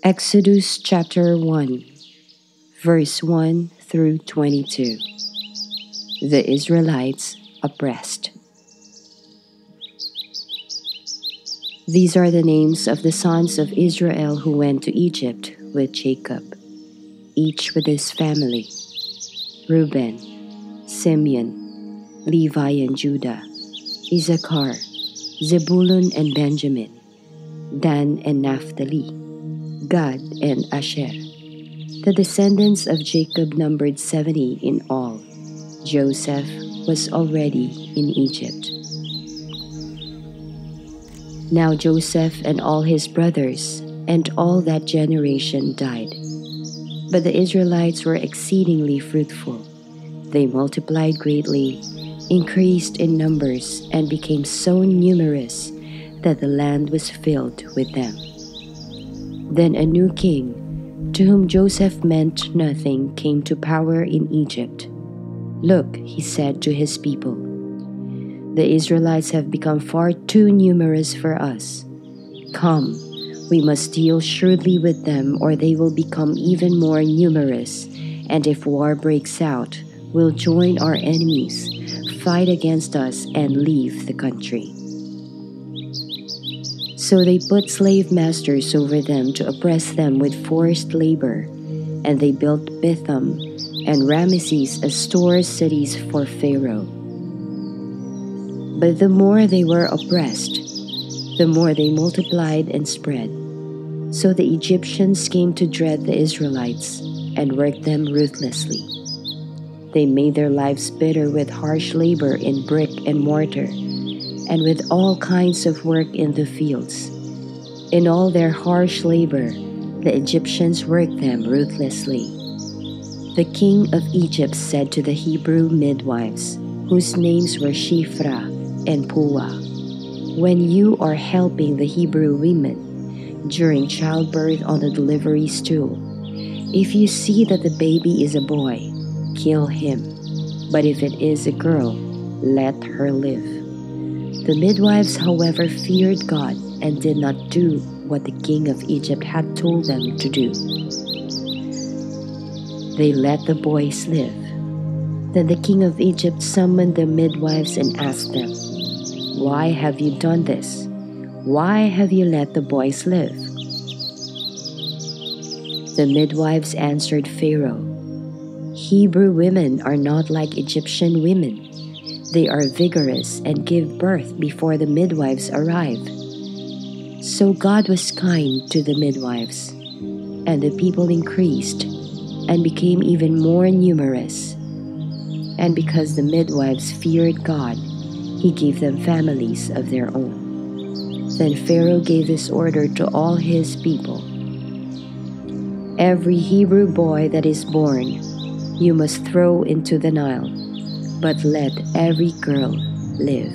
Exodus chapter 1, verse 1 through 22. The Israelites oppressed. These are the names of the sons of Israel who went to Egypt with Jacob, each with his family: Reuben, Simeon, Levi and Judah, Issachar, Zebulun and Benjamin, Dan and Naphtali, Gad and Asher. The descendants of Jacob numbered 70 in all. Joseph was already in Egypt. Now Joseph and all his brothers and all that generation died. But the Israelites were exceedingly fruitful. They multiplied greatly, increased in numbers, and became so numerous that the land was filled with them. Then a new king, to whom Joseph meant nothing, came to power in Egypt. "Look," he said to his people, "the Israelites have become far too numerous for us. Come, we must deal shrewdly with them, or they will become even more numerous, and if war breaks out, we'll join our enemies, fight against us, and leave the country." So they put slave masters over them to oppress them with forced labor, and they built Pithom and Ramesses as store cities for Pharaoh. But the more they were oppressed, the more they multiplied and spread. So the Egyptians came to dread the Israelites and worked them ruthlessly. They made their lives bitter with harsh labor in brick and mortar, and with all kinds of work in the fields. In all their harsh labor, the Egyptians worked them ruthlessly. The king of Egypt said to the Hebrew midwives, whose names were Shiphrah and Puah, "When you are helping the Hebrew women during childbirth on the delivery stool, if you see that the baby is a boy, kill him. But if it is a girl, let her live." The midwives, however, feared God and did not do what the king of Egypt had told them to do. They let the boys live. Then the king of Egypt summoned the midwives and asked them, "Why have you done this? Why have you let the boys live?" The midwives answered Pharaoh, "Hebrew women are not like Egyptian women. They are vigorous and give birth before the midwives arrive." So God was kind to the midwives, and the people increased and became even more numerous. And because the midwives feared God, He gave them families of their own. Then Pharaoh gave this order to all his people: "Every Hebrew boy that is born, you must throw into the Nile, but let every girl live."